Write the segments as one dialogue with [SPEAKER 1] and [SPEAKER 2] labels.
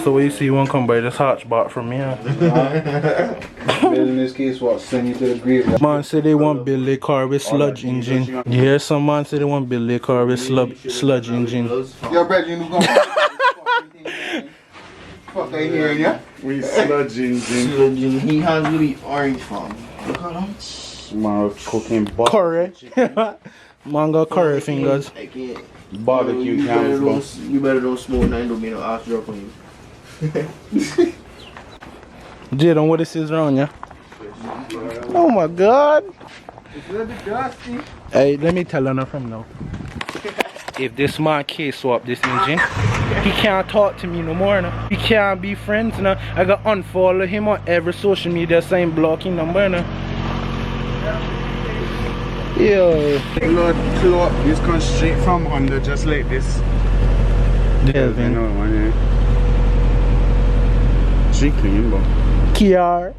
[SPEAKER 1] So you see one come by this hatchback from here.
[SPEAKER 2] In this case, what? Send you to the grave.
[SPEAKER 1] Man say they want build a car with sludge engine. You hear some man say they want build a car with sludge engine.
[SPEAKER 2] Yo, Brad, you know fuck I hear ya?
[SPEAKER 3] We sludge engine.
[SPEAKER 4] He has really orange farm. Look at him.
[SPEAKER 3] Man, cooking butter.
[SPEAKER 1] Curry. Man got curry fingers.
[SPEAKER 4] I can't.
[SPEAKER 3] Barbecue cans.
[SPEAKER 4] You better don't smoke now, don't be no ass drop on you.
[SPEAKER 1] Jeydon, what this is around ya? Oh my god.
[SPEAKER 2] It's a little bit dusty.
[SPEAKER 1] Hey, let me tell you from now. If this man can't swap this engine, he can't talk to me no more. No. We can't be friends now. I got unfollow him on every social media saying blocking number now. Yo.
[SPEAKER 3] Lord, this comes straight from Honda, just like this.
[SPEAKER 1] Delvin.
[SPEAKER 3] No, man, yeah. She clean, but.
[SPEAKER 1] Kiar.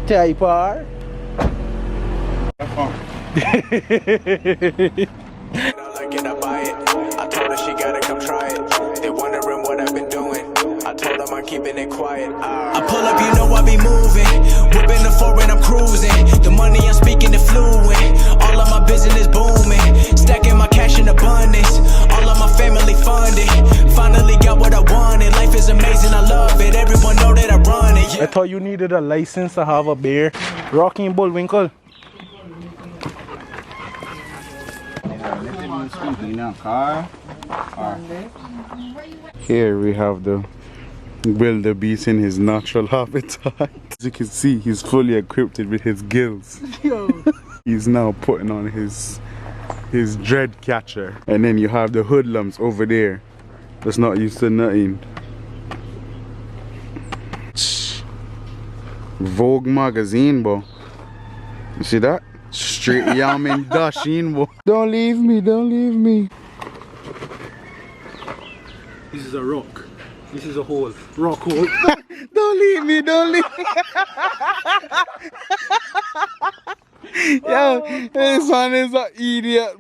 [SPEAKER 1] Type R.
[SPEAKER 5] Get up by it. I told her she gotta come try it. They wondering what I've been doing. I told them I'm keeping it quiet. I pull up, you know I be moving. Whipping the foreign, I'm cruising. The money I'm speaking is fluent. All of my business booming. Stacking my cash in abundance. All of my family funded. Finally got what I wanted. Life is amazing, I love it. Everyone know that I run it. Yeah.
[SPEAKER 1] I thought you needed a license to have a beer. Rocky and Bullwinkle.
[SPEAKER 3] Here we have the wildebeest in his natural habitat. As you can see, he's fully equipped with his gills. He's now putting on his dread catcher. And then you have the hoodlums over there that's not used to nothing. Vogue magazine, boy. You see that? Straight yam and dashing, boy. Don't leave me, don't leave me.
[SPEAKER 1] This is a rock. This is a hole. Rock hole.
[SPEAKER 3] Don't leave me, don't leave me. Yo, this one is an idiot.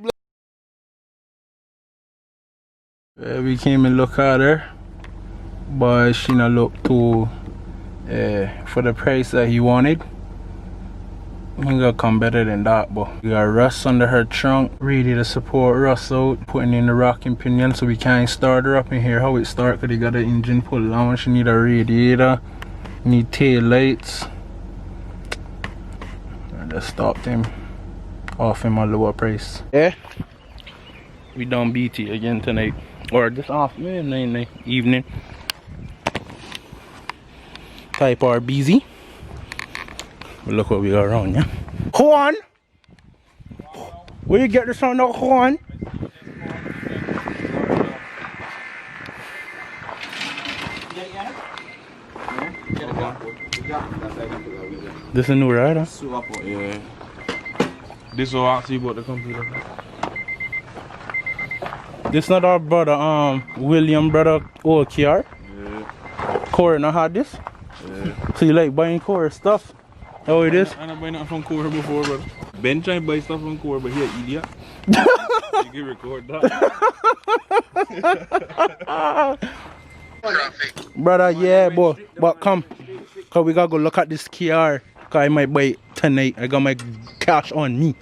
[SPEAKER 1] We came and look at her, but she not look too for the price that he wanted. We gotta come better than that, but we got rust under her trunk, ready to support Russ out, putting in the rocking pinion so we can't start her up in here. How it start, cause they got the engine pull down. She need a radiator, need tail lights. I just stopped him, off him a lower price. Yeah, we done BT again tonight, or this afternoon, evening. Type R busy. But look what we got around, yeah. Juan! Where you get this on now, Juan? This is a new ride, huh?
[SPEAKER 3] Yeah. This will ask you about the computer.
[SPEAKER 1] This not our brother, William brother OKR?
[SPEAKER 3] Yeah.
[SPEAKER 1] Corey not had this?
[SPEAKER 3] Yeah.
[SPEAKER 1] So you like buying Corey stuff? Oh, it is?
[SPEAKER 3] I don't buy nothing from Core before, but Ben tried to buy stuff from Core, but he an idiot. You can record that.
[SPEAKER 1] Brother, yeah, boy. But come. Cause we gotta go look at this KR. Cause I might buy it tonight. I got my cash on me.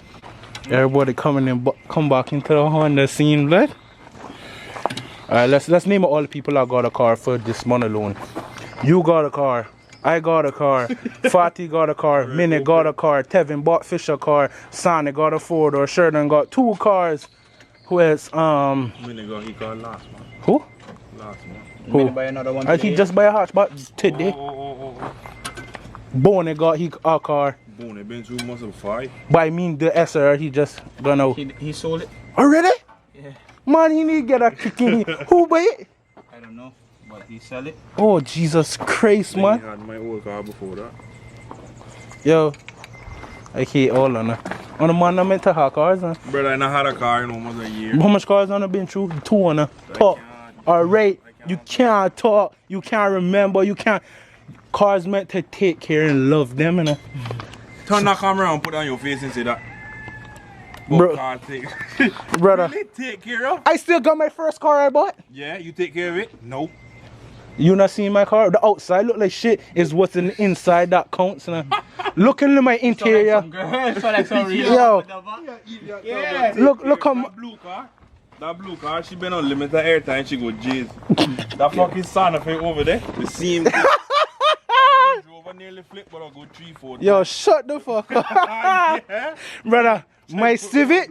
[SPEAKER 1] Everybody coming and come back into the Honda scene, blood. Alright, let's name all the people that got a car for this month alone. You got a car. I got a car, Fatty got a car, Minnie got a car, Tevin bought Fisher car, Sonny got a 4-door, Sheridan got 2 cars. Who else?
[SPEAKER 3] Minnie got he got last man.
[SPEAKER 1] Who?
[SPEAKER 3] Last man.
[SPEAKER 1] Who?
[SPEAKER 4] Buy another one
[SPEAKER 1] I he just buy a hatchback today.
[SPEAKER 3] Oh.
[SPEAKER 1] Bonnie got a car.
[SPEAKER 3] Bonnie been through most of 5.
[SPEAKER 1] But I mean the SR, he just gone out.
[SPEAKER 4] He sold it.
[SPEAKER 1] Already?
[SPEAKER 4] Yeah.
[SPEAKER 1] Man, he need to get a kicking. Who buy it?
[SPEAKER 4] I don't know, but he sell it.
[SPEAKER 1] Oh, Jesus Christ, man.
[SPEAKER 3] I had my old car before that.
[SPEAKER 1] Yo, I hate all on it. On the man, I meant to have cars, huh?
[SPEAKER 3] Brother, I not had a car in almost a year.
[SPEAKER 1] How much cars on I been through? 2 on a talk. Alright, you can't talk, you can't remember, you can't. Cars meant to take care and love them, you know.
[SPEAKER 3] Turn that camera and put it on your face and say that.
[SPEAKER 1] Bro,
[SPEAKER 3] brother. Really take care of?
[SPEAKER 1] I still got my first car I bought.
[SPEAKER 3] Yeah, you take care of it? No.
[SPEAKER 1] You not seeing my car? The outside look like shit. Is what's in the inside that counts. Now. Look into my interior. Yo.
[SPEAKER 4] Yeah.
[SPEAKER 1] Look how
[SPEAKER 3] That blue car. That blue car, she been on limited airtime, she go J's. That fucking Santa Fe over there, the same. Drove nearly flip, but I'll go 3-4.
[SPEAKER 1] Yo, shut the fuck up.
[SPEAKER 3] Yeah.
[SPEAKER 1] Brother, my Civic,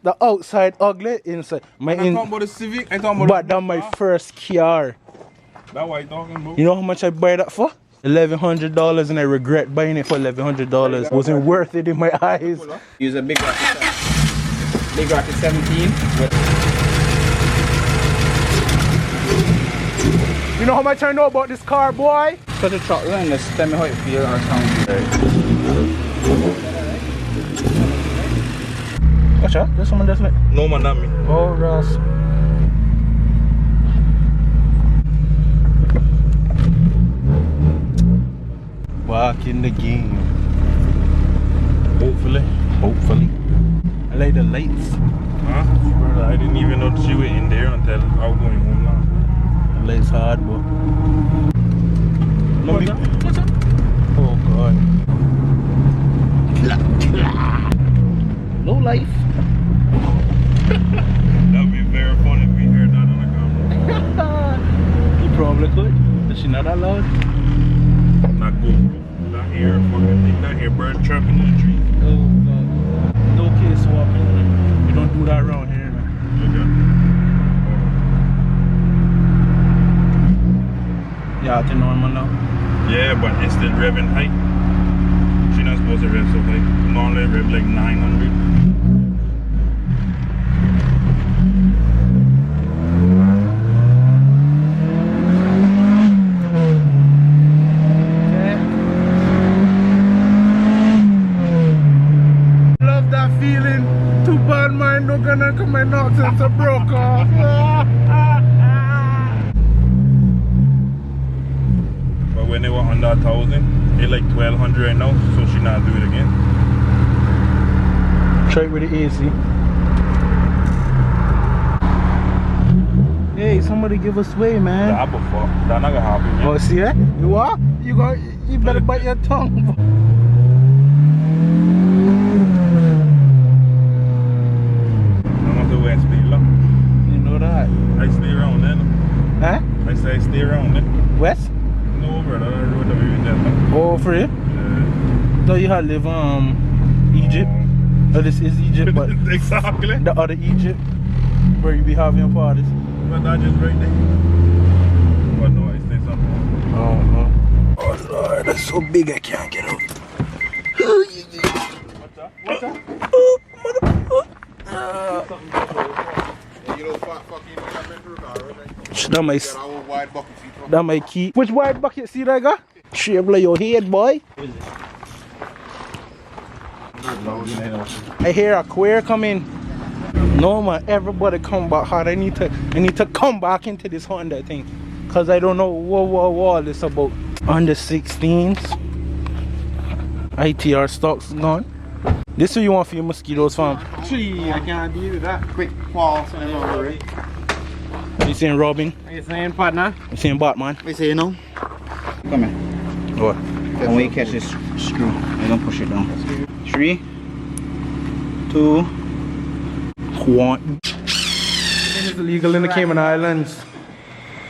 [SPEAKER 1] the outside ugly, inside.
[SPEAKER 3] I'm talking about the Civic, I'm talking about
[SPEAKER 1] But that's my first car.
[SPEAKER 3] That's what I'm talking about.
[SPEAKER 1] You know how much I buy that for? $1,100, and I regret buying it for $1,100. Wasn't worth it in my eyes.
[SPEAKER 4] Use a big rocket. Big rocket 17.
[SPEAKER 1] You know how much I know about this car, boy?
[SPEAKER 4] Put the truck in, just tell me how it feels or something.
[SPEAKER 1] Watch out, there's someone that's like.
[SPEAKER 3] No man, not me.
[SPEAKER 1] Oh, Ross. Walk in the game.
[SPEAKER 3] Hopefully.
[SPEAKER 1] I like the lights.
[SPEAKER 3] Huh? Brother, I didn't even know she was in there until I was going home now.
[SPEAKER 1] The lights hard, bro.
[SPEAKER 3] What's up?
[SPEAKER 1] Oh, God. Low life.
[SPEAKER 3] That'd be very funny if we heard that on the camera.
[SPEAKER 1] You probably could. Is she not that loud?
[SPEAKER 3] Not good, bro. That here fucking thing, that here bird chirping in the tree.
[SPEAKER 1] Oh, God. No case walking. We don't do that around here, man.
[SPEAKER 3] Okay.
[SPEAKER 1] Yeah, I think normal now.
[SPEAKER 3] Yeah, but it's still revving high. She's not supposed to rev so high. Normally rev like 900.
[SPEAKER 1] Love that feeling. Too bad mine don't gonna come and knock since I broke off.
[SPEAKER 3] But when they were under 1,000, they like 1,200 right now, so she not do it again.
[SPEAKER 1] Try it with the AC. Hey, somebody give us way, man.
[SPEAKER 3] That before, that not gonna happen.
[SPEAKER 1] Oh, see that? You what? You better bite your tongue.
[SPEAKER 3] I'm on the west speed low.
[SPEAKER 1] You know that?
[SPEAKER 3] I stay around then.
[SPEAKER 1] Huh?
[SPEAKER 3] I say I stay around then.
[SPEAKER 1] West?
[SPEAKER 3] No, brother, that road that we went there.
[SPEAKER 1] Oh, for real?
[SPEAKER 3] Yeah.
[SPEAKER 1] So you had live Egypt. Oh, this is Egypt, but
[SPEAKER 3] Exactly.
[SPEAKER 1] the other Egypt where you be having your parties.
[SPEAKER 3] But that just right there. But no, I stay something.
[SPEAKER 1] Oh Lord, that's so big I can't get out.
[SPEAKER 3] What's that?
[SPEAKER 2] You know, fucking
[SPEAKER 1] That my key. Which wide bucket seat I got? Shave like your head, boy. I hear a queer coming. No man, everybody come back hard. I need to come back into this Honda thing. Cause I don't know what all this about. Under 16s. ITR stocks gone. This is what you want for your mosquitoes, fam.
[SPEAKER 4] Gee, I can't deal with that. Quick false and over it.
[SPEAKER 1] You saying Robin?
[SPEAKER 4] What you saying, partner?
[SPEAKER 1] You saying Batman?
[SPEAKER 4] What you saying now? Come here.
[SPEAKER 1] What?
[SPEAKER 4] And when you catch this screw, I'm gonna push it down. 3, 2,
[SPEAKER 1] 1. It's illegal in the Cayman Islands.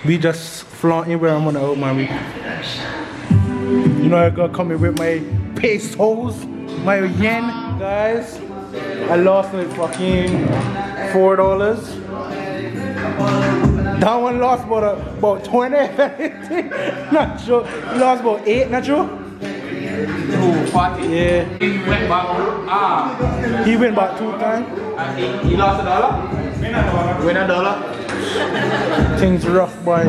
[SPEAKER 1] We just flaunting where I'm gonna out, man. You know I gotta come in with my pesos, my yen, guys. I lost like fucking $4. That one lost about 20. Not true. Lost about 8, not true?
[SPEAKER 4] 40.
[SPEAKER 1] Yeah.
[SPEAKER 4] He went back.
[SPEAKER 1] He went back 2 times.
[SPEAKER 4] He lost $1? Win $1.
[SPEAKER 1] Things rough, boy.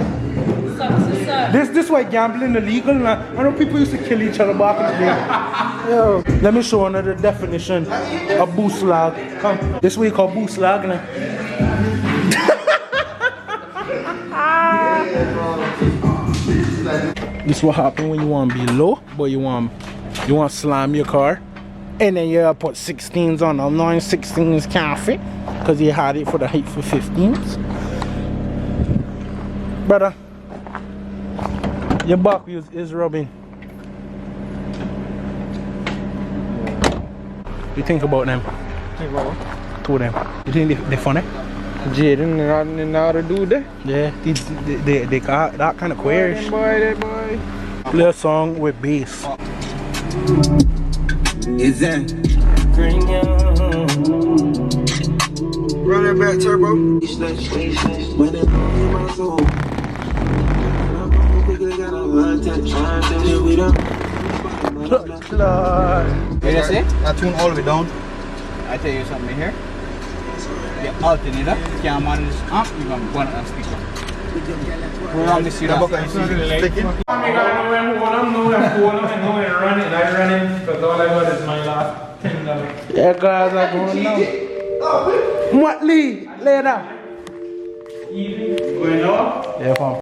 [SPEAKER 1] This why gambling illegal now. I know people used to kill each other back in the day. Yo, let me show another definition of booslag. Come, this way called booslag now. This what happen when you want to be low, but you want to slam your car, and then you put 16s on. I'm knowing 16s can't fit because you had it for the height for 15s. Brother, Your back wheels is rubbing. You think about them?
[SPEAKER 6] Think about what?
[SPEAKER 1] Two of them. You think they funny?
[SPEAKER 6] Jeydon and how to do that?
[SPEAKER 1] Yeah, they got that kind of queers.
[SPEAKER 6] Boy.
[SPEAKER 1] Play a song with bass.
[SPEAKER 5] Is that?
[SPEAKER 6] Run it back, turbo.
[SPEAKER 4] You just say? I tune all the way down. I tell you something here. The alternator can manage up, you can go on and speaker. We're on the serious.
[SPEAKER 1] Yeah, guys, I'm going now. What, Lee? Later.
[SPEAKER 2] Going now?
[SPEAKER 1] Yeah, fam.